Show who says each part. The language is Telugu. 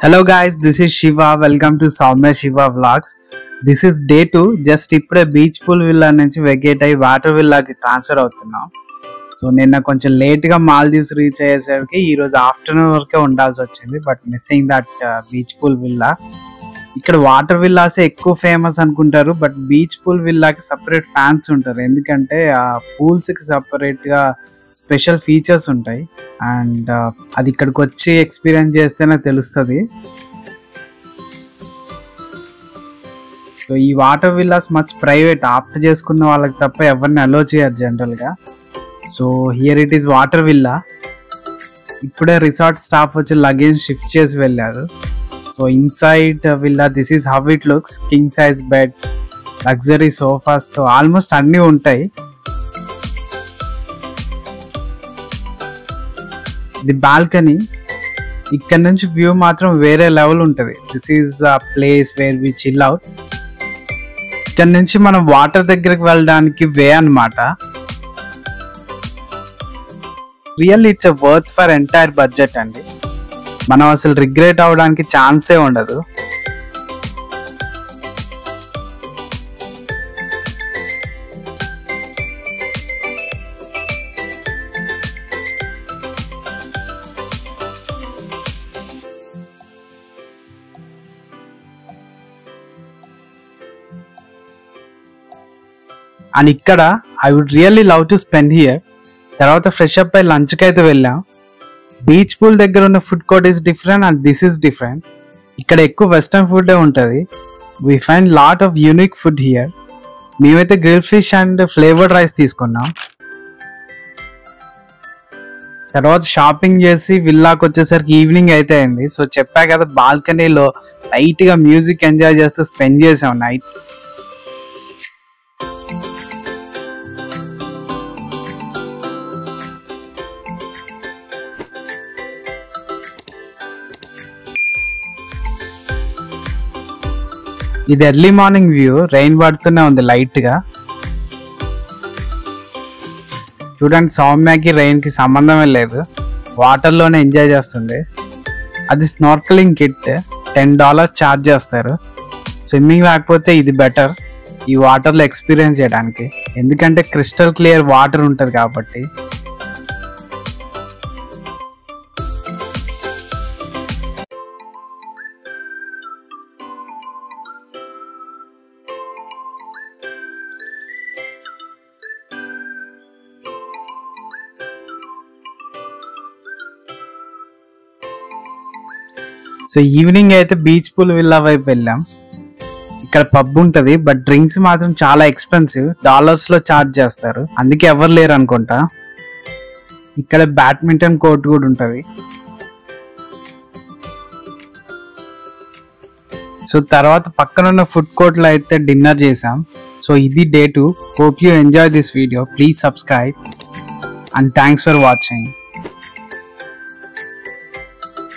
Speaker 1: Hello guys, this is Shiva. Welcome to Soumya Shiva Vlogs. This is day 2. Just ఇప్పుడే బీచ్ పూల్ విల్లా నుంచి వెకేట్ అయ్యి వాటర్ విల్లాకి ట్రాన్స్ఫర్ అవుతున్నాం. సో నిన్న కొంచెం లేట్గా మాల్దీవ్స్ రీచ్ అయ్యేసరికి ఈరోజు ఆఫ్టర్నూన్ వరకే ఉండాల్సి వచ్చింది. But missing that beach pool villa. ఇక్కడ వాటర్ విల్లాసే ఎక్కువ ఫేమస్ అనుకుంటారు, బట్ బీచ్ పూల్ విల్లాకి సపరేట్ ఫ్యాన్స్ ఉంటారు. ఎందుకంటే ఆ పూల్స్కి సపరేట్గా స్పెషల్ ఫీచర్స్ ఉంటాయి అండ్ అది ఇక్కడికి వచ్చి ఎక్స్పీరియన్స్ చేస్తేనే తెలుస్తుంది. సో ఈ water villas much private, opt చేసుకున్న వాళ్ళకి తప్ప ఎవరిని అలో చేయరు జనరల్గా. So here it is water villa. ఇప్పుడే రిసార్ట్ స్టాఫ్ వచ్చి లగేజ్ షిఫ్ట్ చేసి వెళ్ళారు. So inside villa this is how it looks. King size bed, luxury సోఫాస్తో ఆల్మోస్ట్ అన్నీ ఉంటాయి. ది బాల్కనీ, ఇక్కడ నుంచి వ్యూ మాత్రం వేరే లెవెల్ ఉంటుంది. This is a place where we chill out. ఇక్కడ నుంచి మనం వాటర్ దగ్గరికి వెళ్ళడానికి వే అన్నమాట. Really it's a worth for entire budget అండి. మనం అసలు రిగ్రెట్ అవడానికి ఛాన్సే ఉండదు. అండ్ ఇక్కడ I would really love to spend here. తర్వాత ఫ్రెష్ అప్ అయి లంచ్కి అయితే వెళ్ళాం. బీచ్ పూల్ దగ్గర ఉన్న food court is different and this is different. ఇక్కడ ఎక్కువ వెస్టర్న్ ఫుడ్ ఉంటుంది. We find lot of unique food here. మేమైతే grill fish and flavoured rice తీసుకున్నాం. తర్వాత షాపింగ్ చేసి విల్లాకి వచ్చేసరికి ఈవినింగ్ అయితే అయింది. సో చెప్పా కదా, బాల్కనీలో లైట్గా మ్యూజిక్ ఎంజాయ్ చేస్తూ స్పెండ్ చేసాం నైట్. ఇది ఎర్లీ మార్నింగ్ వ్యూ. రెయిన్ పడుతూనే ఉంది లైట్ గా. చూడండి, సౌమ్యకి రెయిన్ కి సంబంధమే లేదు, వాటర్ లోనే ఎంజాయ్ చేస్తుంది. అది స్నార్కలింగ్ కిట్, $10 ఛార్జ్ చేస్తారు. స్విమ్మింగ్ రాకపోతే ఇది బెటర్ ఈ వాటర్ లో ఎక్స్పీరియన్స్ చేయడానికి, ఎందుకంటే క్రిస్టల్ క్లియర్ వాటర్ ఉంటుంది కాబట్టి. సో ఈవినింగ్ అయితే బీచ్ పూల్ విల్లా వైపు వెళ్ళాం. ఇక్కడ పబ్ ఉంటుంది, బట్ డ్రింక్స్ మాత్రం చాలా ఎక్స్పెన్సివ్, $లో ఛార్జ్ చేస్తారు, అందుకే ఎవరు లేరు అనుకుంటా. ఇక్కడ బ్యాడ్మింటన్ కోర్ట్ కూడా ఉంటుంది. సో తర్వాత పక్కనున్న ఫుడ్ కోర్ట్ లో అయితే డిన్నర్ చేసాం. సో ఇది day 2. Hope you enjoy this video. Please subscribe and thanks for watching.